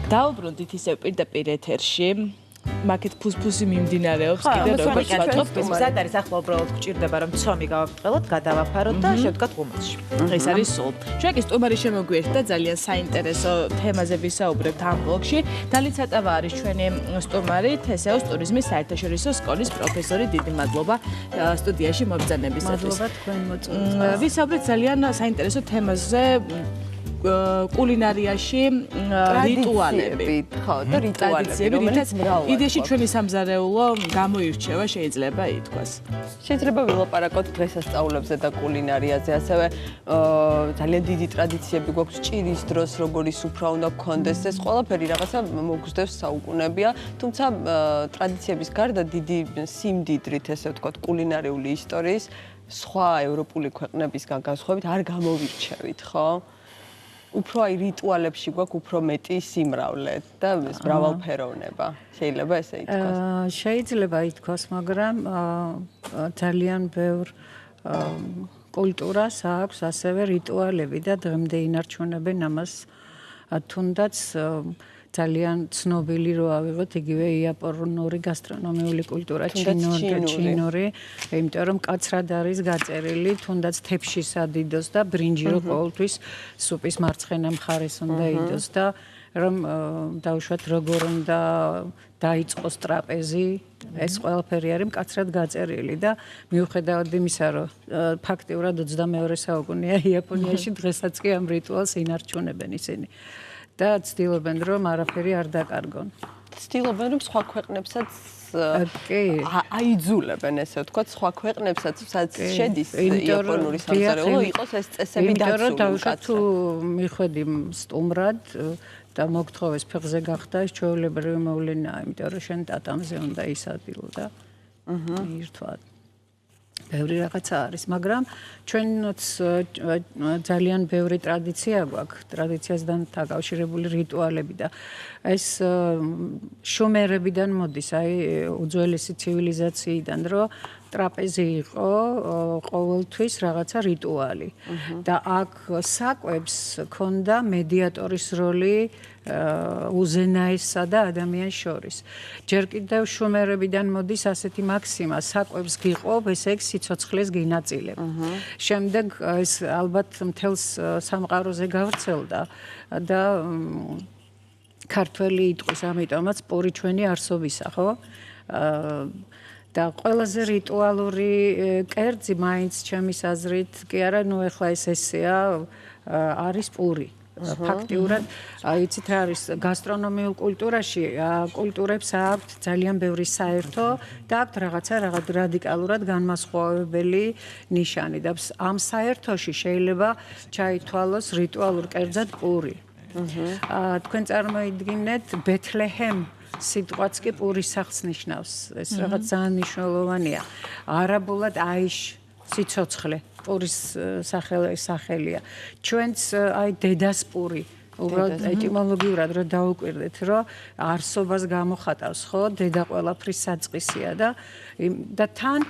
დავუბრუნდით ისევ პირდაპირ ეთერში. Მაგეთ ფუსფუსი მიმდინარეობს კიდე როგორც ვთქვათ, მზად არის ახლა უბრალოდ გვჭირდება რომ ცომი გავაბრწყელოთ, გადავაფაროთ და შევდგათ ღუმელში. ეს არის სულ. ჩვენ კი სტუმარი შემოგვიერთდა ძალიან საინტერესო თემაზე ვისაუბრებთ ამ ბლოგში. დალი ცატავა არის ჩვენი სტუმარი, თესეოს ტურიზმის საერთაშორისო სკოლის პროფესორი. დიდი მადლობა სტუდიაში მობრძანებისათვის. მადლობა თქვენ მოწვევით. ვისაუბრეთ ძალიან საინტერესო თემაზე. კულინარიაში რიტუალები, ხო, და რიტუალები, რომელიც მრავლად. იდეაში ჩვენი სამზარეულო გამოირჩევა, შეიძლება ითქვას. შეიძლება ვილაპარაკოთ დღესასწაულებზე და კულინარიაზე, ასევე ძალიან დიდი ტრადიციები გვაქვს ჭირის დროს, როგორი სუფრა უნდა გქონდეს, ეს ყველაფერი რაღაცა მოგვსდევს საუკუნეებია, თუმცა ტრადიციების გარდა დიდი სიმდიდრით, ესე ვთქვათ, კულინარიული ისტორიის სხვა ევროპული ქვეყნებისგან განსხვავებით არ გამოვირჩევით, ხო? უფრო აი რიტუალებში გვაქვს უფრო მეტი სიმრავლე და ეს მრავალფეროვნება. შეიძლება ესე ითქვას? შეიძლება ითქვას, მაგრამ ძალიან ბევრ კულტურას აქვს ასევე რიტუალები და დღემდე ინარჩუნებენ ამას. თუნდაც ძალიან ცნობილი რო ავიღოთ იგივე იაპონური გასტრონომიული კულტურა, ჩინური, იმიტომ რომ კაცრად არის გაწერილი, თუნდაც თეფში სადიდოს და ბრინჯი რო ყოველთვის სუპის მარცხენა მხარეს უნდა იდოს და რომ დავუშვათ როგორ უნდა დაიწყოს ტრაპეზი, ეს ყველაფერი არის მკაცრად გაწერილი და მიუხედავად იმისა, რომ ფაქტიურად 22 საუკუნეა იაპონიაში დღესაც კი ამ რიტუალს ინარჩუნებენ ისინი. და ცდილობენ რომ არაფერი არ დაკარგონ. ცდილობენ რომ სხვა ქვეყნებსაც აიძულებენ, ესე ვთქვათ, სხვა ქვეყნებსაც, სადაც შედის იაპონური სამზარეულო, იყოს ეს წესები დაცული. იმიტომ რომ დავუშვათ თუ მიხვედი სტუმრად და მოგთხოვეს ფეხზე გახდა, ეს ჩვეულებრივი მოვლენაა, იმიტომ რომ შენ ტატამზე უნდა ისადილო და ერთვად. ბევრი რაღაცა არის, მაგრამ ჩვენც ძალიან ბევრი ტრადიცია გვაქვს, ტრადიციასთან დაკავშირებული რიტუალები და ეს შუმერებიდან მოდის, აი უძველესი ცივილიზაციიდან, რომ ტრაპეზი იყო ყოველთვის რაღაცა რიტუალი და აქ საკვებს ქონდა მედიატორის როლი უზენაესსა და ადამიანს შორის. ჯერ კიდევ შუმერებიდან მოდის ასეთი მაქსიმა, საკვებს გიყვობ, ესე იგი სიცოცხლეს გინაწილებ. შემდეგ ეს ალბათ მთელს სამყაროზე გავრცელდა და ქართველი იტყვის ამიტომაც პური ჩვენი არსობისა, ხო? და ყველაზე რიტუალური კერძი მაინც ჩემის აზრით კი არა, ნუ ეხლა ეს ესეა, არის პური. ფაქტიურად, იცით რა არის გასტრონომიულ კულტურაში, კულტურებს აქვთ ძალიან ბევრი საერთო და აქვთ რაღაცა რადიკალურად განმასხვავებელი ნიშანი და ამ საერთოში შეიძლება ჩაითვალოს რიტუალურ კერძად პური. თქვენ წარმოიდგინეთ ბეთლეჰემ სიტყვაც კი პურის სახლს ნიშნავს. ეს რაღაც ძალიან მნიშვნელოვანია. არაბულად აიშ სიცოცხლე პურის სახელია. ჩვენც აი დედას პური უბრალოდ ეტიმოლოგიურად რო დაუკვირდეთ, რომ არსობას გამოხატავს, ხო? დედა ყველაფრის საწყისია და თან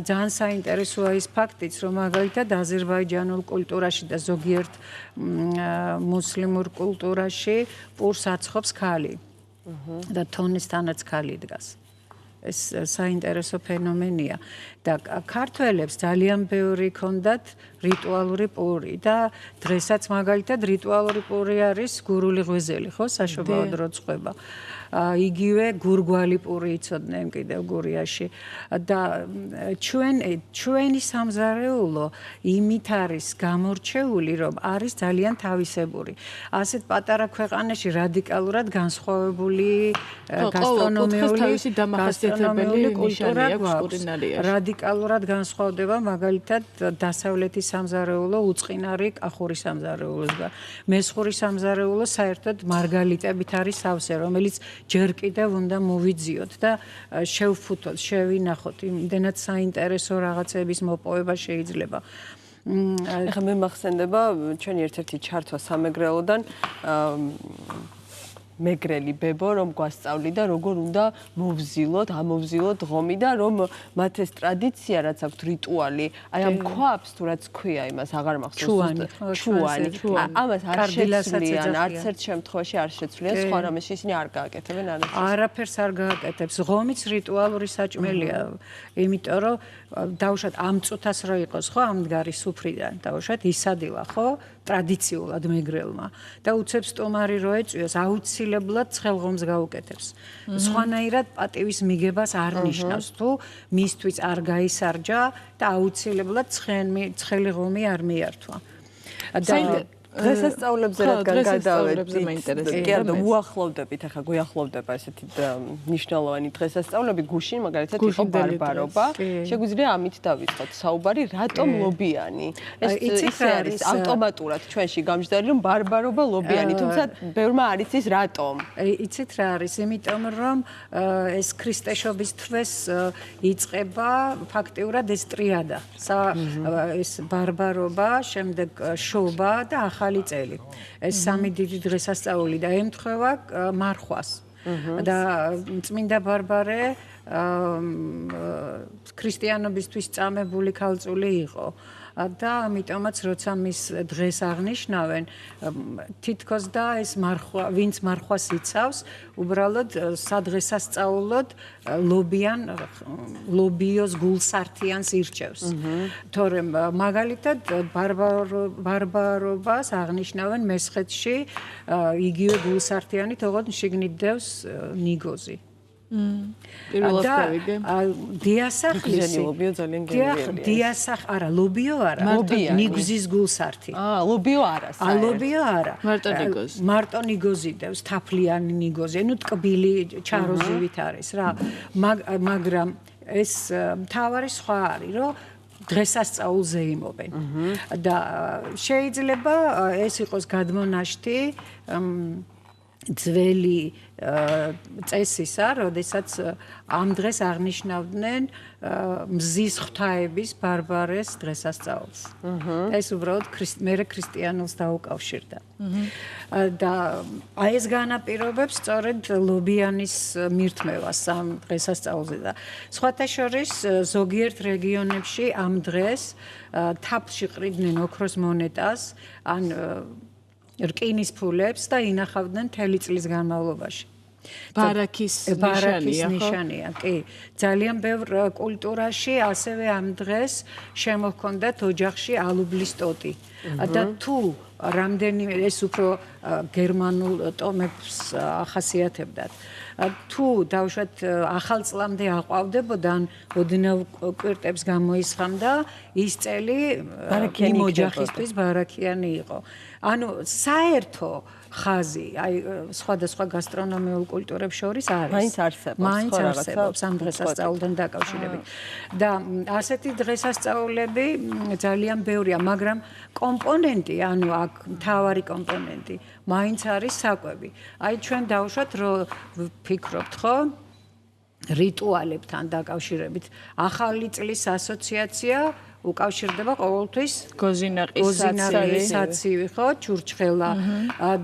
ძალიან საინტერესოა ის ფაქტიც, რომ მაგალითად აზერბაიჯანულ კულტურაში და ზოგიერთ მუსლიმურ კულტურაში პურს აცხობს ქალი. და თონისთანაც ქალი დგას. ეს საინტერესო ფენომენია და ქართველებს ძალიან ბევრი ქონდათ რიტუალური პური და დღესაც მაგალითად რიტუალური პური არის გურული ღვიძლი, ხო, საშობაოდ რო წყვება. იგივე გურგვალი პური იცოდნენ კიდევ გურიაში და ჩვენი სამზარეულო იმით არის გამორჩეული, რომ არის ძალიან თავისებური. ასეთ პატარა ქვეყანაში რადიკალურად განსხვავებული გასტრონომიული კულტურა გვაქვს. რადიკალურად განსხვავდება მაგალითად დასავლეთის სამზარეულო უწყინარი კახური სამზარეულოსგან. მესხური სამზარეულო საერთოდ მარგალიტებით არის სავსე, რომელიც ჯერ კიდევ უნდა მოვიძიოთ და შევფუთოთ, შევინახოთ, იმდენად საინტერესო რაღაცების მოპოვება შეიძლება. ახლა მე მახსენდება ჩვენი ერთ-ერთი ჩართვა სამეგრელოდან მეგრელი ბებო რომ გვასწავლიდა როგორ უნდა მოვზილოთ, ამოვზილოთ ღომი და რომ მათ ეს ტრადიცია რაც აქვთ რიტუალი, აი ამ ქვაბს თუ რაც ქვია იმას აღარ მახსოვს. ჩუანი. ამას არ შეცვლიან, არც ერთ შემთხვევაში არ შეცვლიან, სხვა რამეს ისინი არ გააკეთებენ არაფერს. არაფერს არ გააკეთებს. ღომიც რიტუალური საჭმელია, იმიტომ რომ დავუშვათ ამ წუთას რო იყოს ხო ამ მდგარი სუფრიდან, დავუშვათ ისადილა ხო ტრადიციულად მეგრელმა და უცებ სტომარი რო ეწვიოს აუცილებლად ცხელღომს გაუკეთებს. სხვანაირად პატივის მიგებას არ ნიშნავს თუ მისთვის არ გაისარჯა და აუცილებლად ცხელი ღომი არ მიართვა. დღესასწაულებზე რადგან გადავედით, მაინტერესებს. კი არა, უახლოვდებით, ახლა გვიახლოვდება ესეთი მნიშვნელოვანი დღესასწაულები, გუშინ მაგალითად იყო ბარბარობა. შეგვიძლია ამით დავიწყოთ საუბარი, რატომ ლობიანი? ეს ისე არის ავტომატურად ჩვენში გამჯდარი, რომ ბარბარობა ლობიანი, თუმცა ბევრმა არ იცის რატომ. იცით რა არის? იმიტომ რომ ეს ქრისტეშობის თვეს იწყება ფაქტიურად ეს ტრიადა. ეს ბარბარობა, შემდეგ შობა და ახალი წელი. ეს სამი დიდი დღესასწაული და ემთხვევა მარხვას. და წმინდა ბარბარე ქრისტიანობისთვის წამებული ქალწული იყო. და ამიტომაც როცა მის დღეს აღნიშნავენ თითქოს და ეს მარხვა ვინც მარხვას იცავს უბრალოდ სადღესასწაულოდ ლობიოს გულსართიანს ირჩევს თორემ მაგალითად ბარბარობას აღნიშნავენ მესხეთში იგივე გულსართიანი თողოთ შიგნით დევს ნიგოზი პირველად გავიგე. დიასახლისი ლობიო ძალიან გენიალია. დიასახ არა, ლობიო არა. ნიგზის გულსართი. ლობიო არა. ლობიო არა. მარტო ნიგოზი. მარტო ნიგოზი დევს, თაფლიანი ნიგოზი. ნუ ტკბილი ჩაროზივით არის რა. მაგრამ ეს მთავარი სხვა არის, რომ დღესასწაულზე იმობენ. და შეიძლება ეს იყოს გადმონაშთი ძველი წესისა, როდესაც ამ დღეს აღნიშნავდნენ მზის ღვთაების ბარბარეს დღესასწაულს. ეს უბრალოდ მერე ქრისტიანულს დაუკავშირდა. და აი ეს განაპირობებს სწორედ ლობიანის მირთმევას ამ დღესასწაულზე და სხვათა შორის ზოგიერთ რეგიონებში ამ დღეს თაფლში ყრიდნენ ოქროს მონეტას ან რკინის ფულებს და ინახავდნენ მთელი წლის განმავლობაში. ბარაქის ნიშანია, კი. ძალიან ბევრ კულტურაში ასევე ამ დღეს შემოჰქონდათ ოჯახში ალუბლის ტოტი. და თუ რამდენიმე ეს უფრო გერმანულ ტომებს ახასიათებდათ. თუ დავუშვათ ახალ წლამდე აყვავდებოდან ოდნავ კვირტებს გამოისხამდა ის წელი იმ ოჯახისთვის ბარაქიანი იყო. ანუ საერთო ხაზი, აი სხვადასხვა გასტრონომიულ კულტურებს შორის არის. მაინც არსებობს ამ დღესასწაულთან დაკავშირებით. და ასეთი დღესასწაულები ძალიან ბევრია, მაგრამ კომპონენტი, ანუ აქ მთავარი კომპონენტი, მაინც არის საკვები. აი ჩვენ დავუშვათ, რომ ვფიქრობთ, ხო? რიტუალებთან დაკავშირებით. ახალი წლის ასოციაცია უკავშირდება ყოველთვის გოზინაყის საცივი, ხო, ჩურჩხელა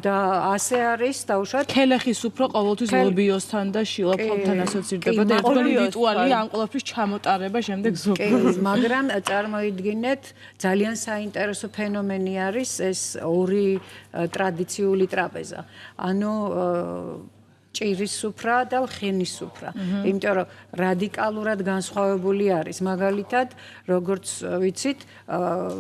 და ასე არის დავუშვათ ქელეხის უფრო ყოველთვის ლობიოსთან და შილაფხობთან ასოცირდება და ერთგვარი რიტუალი ამ ყველაფრის ჩამოტარება შემდეგ ზოგადად. მაგრამ წარმოიდგინეთ ძალიან საინტერესო ფენომენი არის ეს ორი ტრადიციული ტრაპეზა. ანუ ჭირის სუფრა და ლხინის სუფრა. იმიტომ რომ რადიკალურად განსხვავებული არის. მაგალითად, როგორც ვიცით,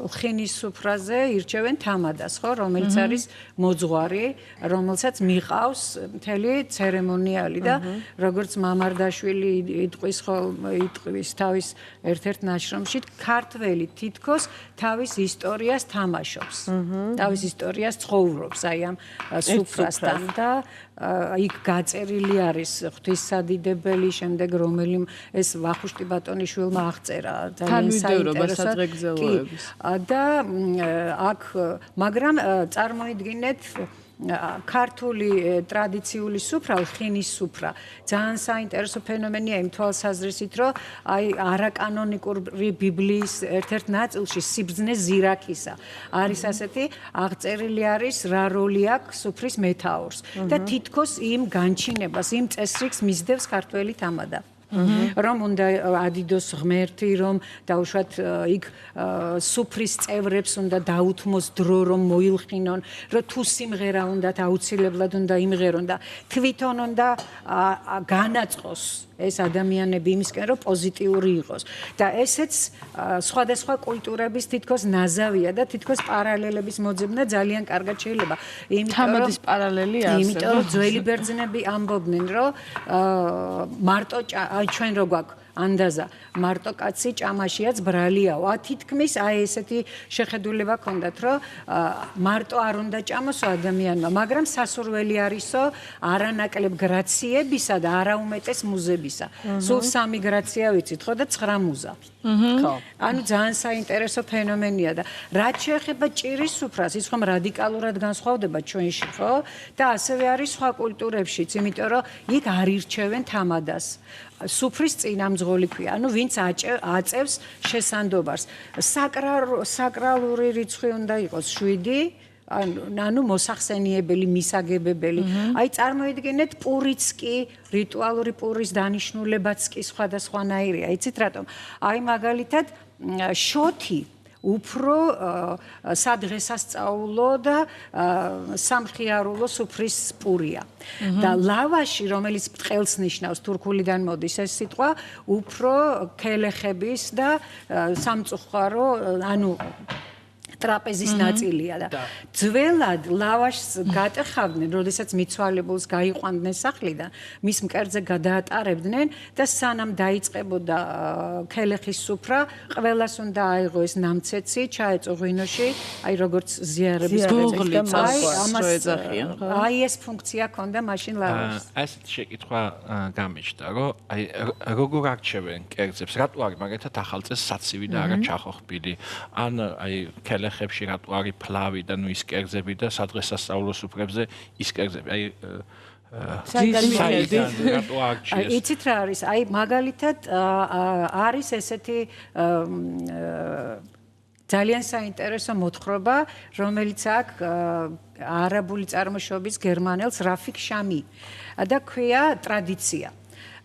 ლხინის სუფრაზე ირჩევენ თამადას, ხო, რომელიც არის მოძღვარი, რომელსაც მიყავს მთელი ცერემონიალი და როგორც მამარდაშვილი იტყვის თავის ერთ-ერთ ნაშრომში, ქართველი თითქოს თავის ისტორიას თამაშობს. თავის ისტორიას ცხოვრობს აი ამ სუფრასთან და იქ გაწერილი არის ღვთისადიდებელი, შემდეგ რომელი ეს ვახუშტი ბატონიშვილმა აღწერა ძალიან საინტერესო. და აქ მაგრამ წარმოიდგინეთ ქართული ტრადიციული სუფრა, ლხინის სუფრა, ძალიან საინტერესო ფენომენია იმ თვალსაზრისით, რომ აი არაკანონიკური ბიბლიის ერთ-ერთ ნაწილში სიბრძნე ზირაქისა არის ასეთი აღწერილი არის რა როლი აქვს სუფრის მეთაურს და თითქოს იმ განჩინებას, იმ წესრიგს მისდევს ქართველი თამადა. რომ უნდა ადიდოს ღმერთი, რომ დაუშვათ იქ სუფრის წევრებს უნდა დაუთმოს დრო, რომ მოილხინონ, რომ თუ სიმღერა უნდათ აუცილებლად უნდა იმღერონ და თვითონ უნდა განაწყოს ეს ადამიანები იმისკენ, რომ პოზიტიური იყოს. და ესეც სხვადასხვა კულტურების თითქოს ნაზავია და თითქოს პარალელების მოძებნა ძალიან კარგად შეიძლება. თამადის პარალელი არსებობს. იმიტომ რომ ძველი ბერძნები ამბობდნენ, რომ მარტო ჩვენ რო გვაქვს ანდაზა მარტო კაცი ჭამაშიაც ბრალიაო. თითქმის აი ესეთი შეხედულება ქონდათ, რომ მარტო არ უნდა ჭამოსო ადამიანმა, მაგრამ სასურველი არისო არანაკლებ გრაციებისა და არაუმეტეს მუზებისა. სულ 3 გრაცია ვიცით ხო და 9 მუზა. ხო. ანუ ძალიან საინტერესო ფენომენია და რაც შეეხება ჭირის სუფრას, ის ხომ რადიკალურად განსხვავდება ჩვენში, ხო? და ასევე არის სხვა კულტურებშიც, იმიტომ რომ იქ არ ირჩევენ თამადას. სუფრის წინამძღოლი ქვია, ანუ ვინც აწევს შესანდობარს. საკრალური რიცხვი უნდა იყოს 7, ანუ მოსახსენიებელი, მისაგებებელი. აი წარმოიდგინეთ პურიც კი, რიტუალური პურის დანიშნულებაც კი სხვადასხვანაირია. იცით რატომ? აი მაგალითად შოთი უფრო სადღესასწაულო და სამხიარულო სუფრის პურია. და ლავაში, რომელიც ტყელს ნიშნავს, თურქულიდან მოდის ეს სიტყვა, უფრო ქელეხების და სამწუხარო, ანუ ტრაპეზის ნაწილია და ძველად ლავაშს გატეხავდნენ, როდესაც მიცვალებულს გაიყვანდნენ სახლიდან, მის მკერდზე გადაატარებდნენ და სანამ დაიწყებოდა ქელეხის სუფრა, ყველას უნდა აიღო ეს ნამცეცი, ჩაეწო ღვინოში, აი როგორც ზიარების აი ეს ფუნქცია ჰქონდა მაშინ ლავაშს. ასეთი შეკითხვა გამეჩნდა, რომ აი როგორ არჩევენ კერძებს, რატო არის მაგალითად ახალწელს საცივი და არა ჩახოხბილი, ან აი ხებში რატო არის ფლავი და ნუ ის კერძები და სადღესასწაულო სუფრებზე ის კერძები. აი იცით რა არის? აი მაგალითად არის ესეთი ძალიან საინტერესო მოთხრობა, რომელიც აქვს არაბული წარმოშობის გერმანელს რაფიკ შამი და ქვია ტრადიცია.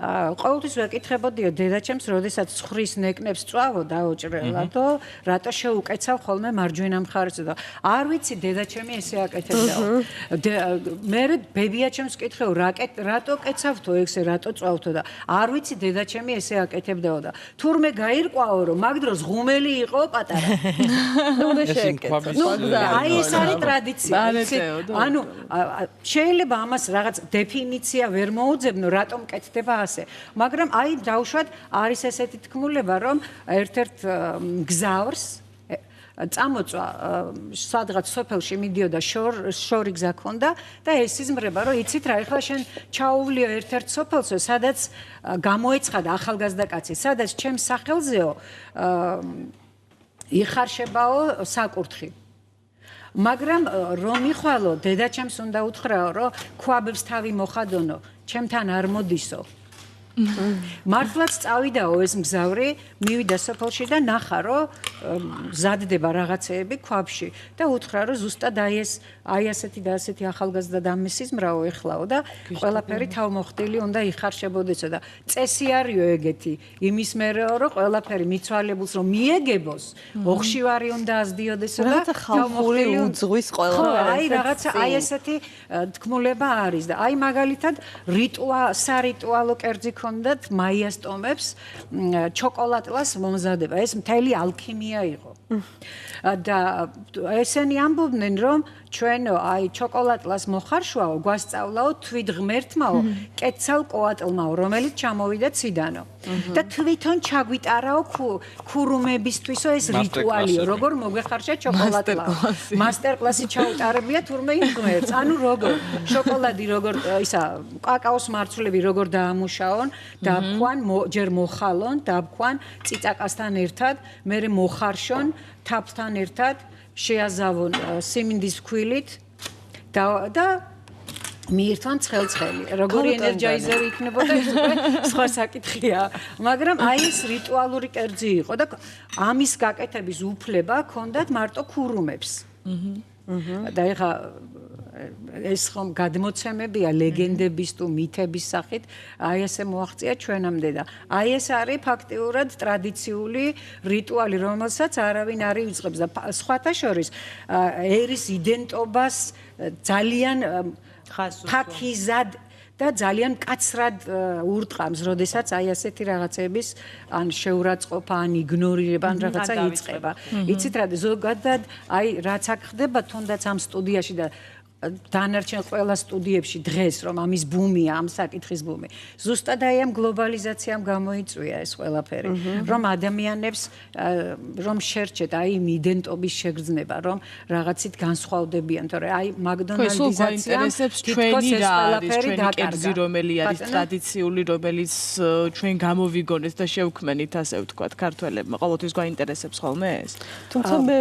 ყოველთვის ვეკითხებოდიო დედაჩემს, როდესაც ცხრის ნეკნებს წვავო დაოჭრელადო, რატო შეუკეცავ ხოლმე მარჯვენა მხარესო და არ ვიცი დედაჩემი ესე აკეთებდაო. მე ბებიაჩემს ვკითხეო, რატო კეცავთო ეგსე, რატო წვავთო და არ ვიცი დედაჩემი ესე აკეთებდაო და თურმე გაირკვაო, რომ მაგ დროს ღუმელი იყო პატარა. უნდა შეეკეცო. აი ეს არის ტრადიცია. ანუ შეიძლება ამას რაღაც დეფინიცია ვერ მოუძებნო, რატომ კეთდება ასე. მაგრამ აი დავუშვათ არის ესეთი თქმულება, რომ ერთ-ერთ გზავრს წამოწვა სადღაც სოფელში მიდიოდა შორი გზა ქონდა და ეს იზმრება, რომ იცით რა, ეხლა შენ ჩაუვლიო ერთ-ერთ სოფელსო, სადაც გამოეცხადა ახალგაზრდა კაცი, სადაც ჩემს სახელზეო იხარშებაო საკურთხი. მაგრამ რომ მიხვალო, დედაჩემს უნდა უთხრაო, რომ ქვაბებს თავი მოხადონო, ჩემთან არ მოდისო. მართლაც წავიდაო ეს მგზავრი, მივიდა სოფელში და ნახა, რომ მზადდება რაღაცეები ქვაბში და უთხრა, რომ ზუსტად აი ასეთი და ასეთი ახალგაზრდა დამესიზმრაო ეხლაო და ყველაფერი თავმოხდილი უნდა იხარშებოდესო და წესი არისო ეგეთი, იმის მერეო, რომ ყველაფერი მიცვალებულს რომ მიეგებოს, ოხშივარი უნდა აზდიოდესო და თავმოხდილი უძღვის ყველაფერი. აი რაღაცა აი ესეთი თქმულება არის და აი მაგალითად სარიტუალო კერძი ქონდათ მაიას ტომებს ჩოკოლატლას მომზადება. ეს მთელი ალქიმია იყო. და ესენი ამბობდნენ, რომ ჩვენო აი ჩოკოლატლას მოხარშვაო, გვასწავლაო თვით ღმერთმაო, კეცალ ყოატლმაო, რომელიც ჩამოვიდა ციდანო. და თვითონ ჩაგვიტარაო ქურუმებისთვისო ეს რიტუალიო, როგორ მოგვეხარშა ჩოკოლატლა. მასტერკლასი ჩაუტარებია თურმე იმ ღმერთს. ანუ როგორ შოკოლადი როგორ ისა კაკაოს მარცვლები როგორ დაამუშაონ, დააბქვან, ჯერ მოხალონ, დააბქვან წიწაკასთან ერთად, მერე მოხარშონ თაფლთან ერთად, შეაზავონ სიმინდის ფქვილით და მიირთვან ცხელ-ცხელი. როგორი ენერგიზერი იქნებოდა ეს უკვე სხვა საკითხია. მაგრამ აი ეს რიტუალური კერძი იყო და ამის გაკეთების უფლება ჰქონდათ მარტო ქურუმებს. და ეხა ეს ხომ გადმოცემებია ლეგენდების თუ მითების სახით, აი ესე მოაღწია ჩვენამდე და აი ეს არის ფაქტიურად ტრადიციული რიტუალი, რომელსაც არავინ არ ივიწყებს და სხვათა შორის ერის იდენტობას ძალიან ფაქიზად და ძალიან კაცრად ურტყამს, როდესაც აი ასეთი რაღაცების ან შეურაცხყოფა, ან იგნორირება, ან რაღაცა იწყება. იცით რა, ზოგადად აი რაც აქ ხდება თუნდაც ამ სტუდიაში და დანარჩენ ყველა სტუდიებში დღეს რომ ამის ბუმია, ამ საკითხის ბუმი. ზუსტად აი ამ გლობალიზაციამ გამოიწვია ეს ყველაფერი, რომ ადამიანებს რომ შერჩეთ აი იმ იდენტობის შეგრძნება, რომ რაღაცით განსხვავდებიან, თორე აი მაგდონალდიზაციამ ჩვენი რა არის, ჩვენი კერძი რომელი არის ტრადიციული, რომელიც ჩვენ გამოვიგონეს და შევქმენით, ასე ვთქვათ, ქართველებმა. ყოველთვის გვაინტერესებს ხოლმე ეს? თუმცა მე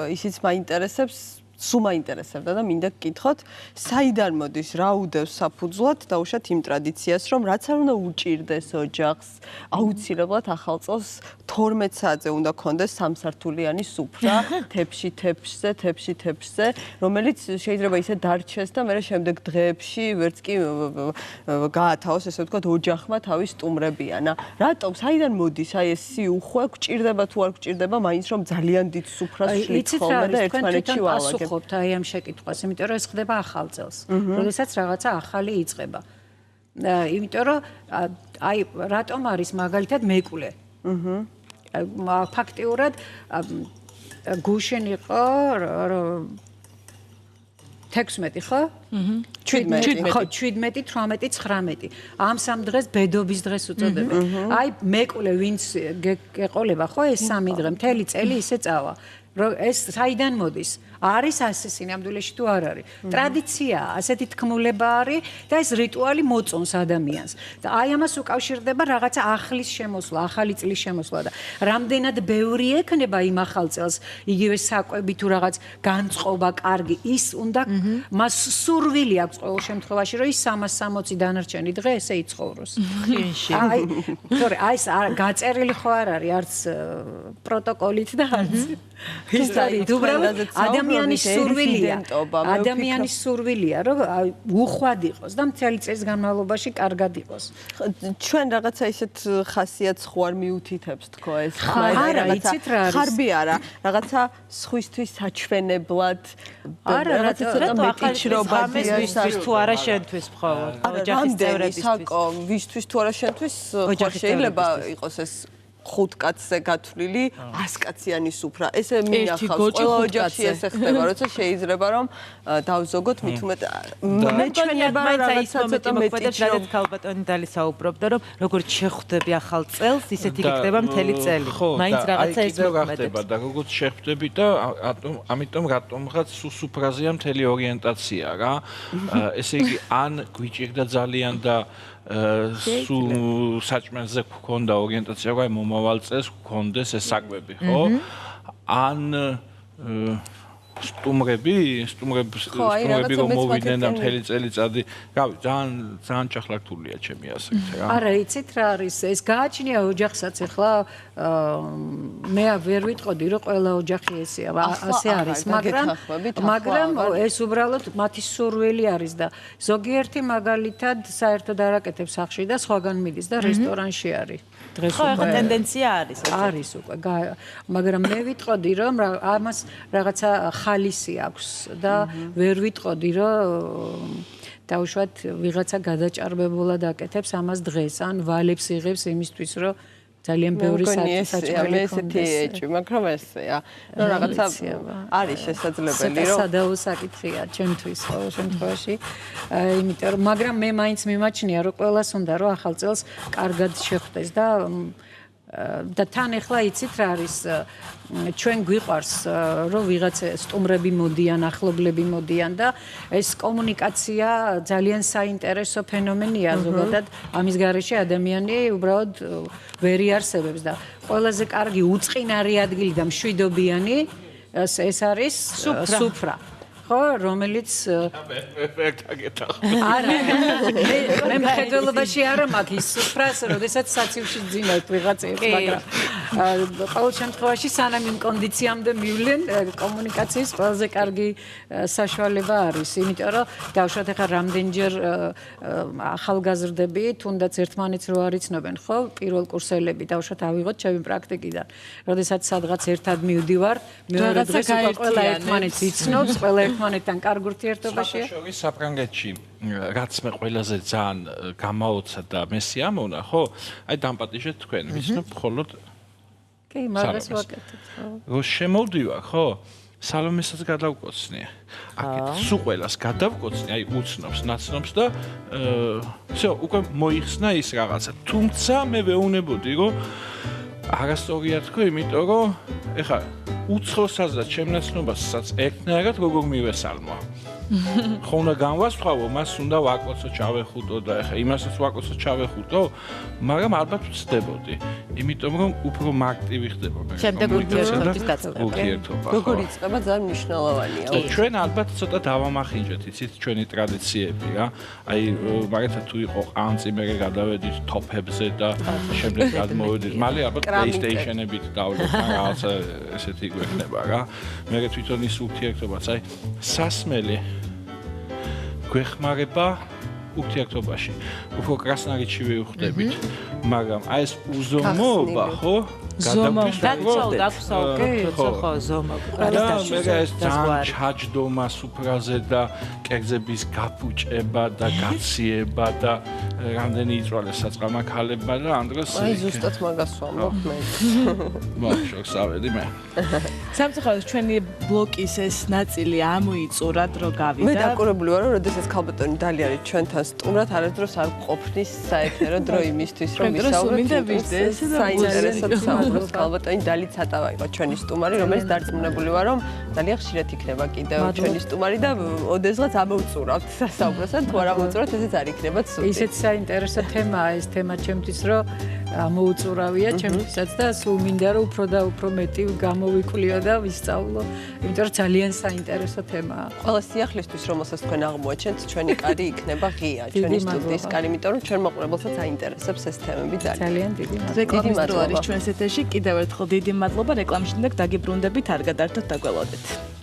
ისიც მაინტერესებს სულ მაინტერესებდა და მინდა გკითხოთ, საიდან მოდის, რა უდევს საფუძვლად დაუშვათ იმ ტრადიციას, რომ რაც არ უნდა უჭირდეს ოჯახს, აუცილებლად ახალ წელს 12 საათზე უნდა კონდეს სამსართულიანი სუფრა, თეფში-თეფშზე, რომელიც შეიძლება ისე დარჩეს და მე შემდეგ დღეებში ვერც კი გაათავოს, ესე ვთქვათ, ოჯახმა თავის სტუმრებიანა. რატომ, საიდან მოდის აი ეს სიუხვე, გჭირდება თუ არ გჭირდება, მაინც რომ ძალიან დიდ სუფრას შლით ხოლმე და ერთმანეთში ვალაგებ. ხოვთ აი ამ შეკითხვას, იმიტომ რომ ეს ხდება ახალ წელს, როდესაც რაღაცა ახალი იწყება. იმიტომ რომ აი რატომ არის მაგალითად მეკვლე? ფაქტიურად გუშინ იყო 16 ხო? 17, 18, 19. ამ სამ დღეს ბედობის დღეს უწოდებენ. აი მეკვლე ვინც გეყოლება ხო ეს სამი დღე მთელი წელი ისე წავა. ეს საიდან მოდის? არის ასე სინამდვილეში თუ არ არის? ტრადიციაა, ასეთი თქმულება არის და ეს რიტუალი მოწონს ადამიანს. და აი ამას უკავშირდება რაღაცა ახლის შემოსვლა, ახალი წლის შემოსვლა და რამდენად ბევრი ექნება იმ ახალ წელს, იგივე საკვები თუ რაღაც განწყობა, კარგი, ის უნდა მას სურვილი აქვს ყოველ შემთხვევაში, რომ ის 360 დანარჩენი დღე ესე იცხოვროს. აი, თორე აი ეს გაწერილი ხო არ არის არც პროტოკოლით და არც ისტორიით, უბრალოდ ადამიანის სურვილია. ადამიანის სურვილია, რომ უხვად იყოს და მთელი წლის განმავლობაში კარგად იყოს. ჩვენ რაღაცა ისეთ ხასიათს ხო არ მიუთითებს თქო ეს? არა, იცით რა არის? ხარბი არა, რაღაცა სხვისთვის საჩვენებლად რაღაცა ცოტა მეტიჩრობადია ვისთვის თუ არა შენთვის მხოლოდ ოჯახის წევრებისთვის. ვისთვის თუ არა შენთვის შეიძლება იყოს ეს 5 კაცზე გათვლილი 100 კაციანი სუფრა. ესე მინახავს ყველა ოჯახში ესე ხდება, როცა შეიძლება რომ დავზოგოთ მით უმეტ მეჩვენება რაღაცა ცოტა მეტიჩრობ. რადგან ქალბატონი დალი საუბრობდა, რომ როგორც შეხვდები ახალ წელს, ისეთი გიქნება მთელი წელი. მაინც რაღაცა ეს მოქმედებს. და როგორც შეხვდები და ამიტომ რატომღაც სუფრაზეა მთელი ორიენტაცია რა. ესე იგი ან გვიჭირდა ძალიან და საჭმელზე გქონდა ორიენტაცია, რომ მომავალ წელს გქონდეს ეს საკვები, ხო? ან სტუმრები რომ მოვიდნენ და მთელი წელიწადი, რავი, ძალიან ჭახლართულია ჩემი ასაკით რა. არა, იცით რა არის? ეს გააჩნია ოჯახსაც ახლა მე ვერ ვიტყოდი რომ ყველა ოჯახი ესეა, ასე არის, მაგრამ ეს უბრალოდ მათი სურვილი არის და ზოგიერთი მაგალითად საერთოდ არაკეთებს სახში და სხვაგან მიდის და რესტორანში არის. დღეს ხო, ახლა ტენდენცია არის. არის უკვე, მაგრამ მე ვიტყოდი რომ ამას რაღაცა ხალისი აქვს და ვერ ვიტყოდი რომ დაუშვათ ვიღაცა გადაჭარბებულად აკეთებს ამას დღეს ან ვალებს იღებს იმისთვის რომ ძალიან ბევრი საჭმელი კონდეს. მაგრამ ესეა. ნუ რაღაცა არის შესაძლებელი რომ სადაო საკითხია ჩემთვის ყოველ შემთხვევაში. იმიტომ რომ მაგრამ მე მაინც მიმაჩნია რომ ყველას უნდა რომ ახალ წელს კარგად შეხვდეს და თან ახლა იცით რა არის ჩვენ გვიყვარს რომ ვიღაცა სტუმრები მოდიან, ახლობლები მოდიან და ეს კომუნიკაცია ძალიან საინტერესო ფენომენია ზოგადად ამის გარეშე ადამიანი უბრალოდ ვერ იარსებებს და ყველაზე კარგი უწყინარი ადგილი და მშვიდობიანი ეს არის სუფრა. ხო, რომელიც ვერტაგეთახ. არა, მე მხედველობაში არა მაქვს ის სუფრას, როდესაც საცივში ძინავთ ვიღაცებს, მაგრამ ყოველ შემთხვევაში სანამ იმ კონდიციამდე მივლენ, კომუნიკაციის ყველაზე კარგი საშუალება არის, იმიტომ რომ დავუშვათ ახლა რამდენჯერ ახალგაზრდები თუნდაც ერთმანეთს რო არიცნობენ, ხო, პირველ კურსელები დავუშვათ ავიღოთ ჩემი პრაქტიკიდან, როდესაც სადღაც ერთად მივდივარ, მეორე დღეს უკვე ყველა ერთმანეთს იცნობს, ყველა ერთმანეთთან კარგ ურთიერთობაშია. საფრანგეთში რაც მე ყველაზე ძალიან გამაოცა და მე სიამოვნა, ხო? აი დამპატიჟეთ თქვენ, ვიცნობ მხოლოდ კი, მაგას ვაკეთებ. რო შემოვდივარ, ხო? სალომესაც გადავკოცნი. აქეთ სულ ყველას გადავკოცნი, აი უცნობს, ნაცნობს და всё, უკვე მოიხსნა ის რაღაცა. თუმცა მე ვეუბნებოდი, რომ არასწორია თქო, იმიტომ რომ ეხლა უცხოსაც და ჩემნაცნობასაც ერთნაირად როგორ მივესალმო. ხო უნდა განვასხვავო, მას უნდა ვაკოცო, ჩავეხუტო და ეხლა იმასაც ვაკოცო, ჩავეხუტო, მაგრამ ალბათ ვწდებოდი, იმიტომ რომ უფრო მარტივი ხდება მე. შემდეგ ურთიერთობის გაწევა. როგორ იწყება ძალიან მნიშვნელოვანია. ჩვენ ალბათ ცოტა დავამახინჯეთ, იცით, ჩვენი ტრადიციები რა. აი, მაგალითად თუ იყო ყანწი, მე გადავედით თოფებზე და შემდეგ გადმოვედით. მალე ალბათ PlayStation-ებით დავლეთ, რაღაცა ესეთი გვექნება რა. მე თვითონ ის ურთიერთობაც, აი, სასმელი გვეხმარება ურთიერთობაში. უფრო კრასნარიჩი ვივხვდებით, მაგრამ აი ეს უზომობა, ხო? ჩაჯდომა სუფრაზე და კერძების გაფუჭება და გაციება და რამდენი იწვალე საწყამაქალებმა და ამ დროს აი ზუსტად მაგას ვამბობ მე. მოშოქს ავედი მე. სამწუხაროდ ჩვენი ბლოკის ეს ნაწილი ამოიწურა დრო გავიდა. მე დაკურებული ვარ, რომ როდესაც ქალბატონი დალი არის ჩვენთან სტუმრად, არასდროს არ ყოფნის საერთო დრო იმისთვის, რომ ისაუბროთ. საინტერესო საუბრობს ქალბატონი დალი ცატავა იყო ჩვენი სტუმარი, რომელიც დარწმუნებული ვარ, რომ ძალიან ხშირად იქნება კიდევ ჩვენი სტუმარი და ოდესღაც ამოვწურავთ სასაუბროს, ან თუ არ ამოვწურავთ, ესეც არ იქნება ცუდი. ისეთ საინტერესო თემაა ეს თემა ჩემთვის, რომ ამოუწურავია ჩემთვისაც და სულ მინდა რომ უფრო და უფრო მეტი გამოვიკვლიო და ვისწავლო, იმიტომ რომ ძალიან საინტერესო თემაა. ყველა სიახლისთვის, რომელსაც თქვენ აღმოაჩენთ, ჩვენი კარი იქნება ღია, ჩვენი სტუდიის კარი, იმიტომ რომ ჩვენ მოყურებელსაც აინტერესებს ეს თემები ძალიან დიდი მადლობა. რეკლამის დრო არის ჩვენს ეთერში. კიდევ ერთხელ დიდი მადლობა. რეკლამის შემდეგ დაგიბრუნდებით, არ გადაართოთ და გველოდეთ.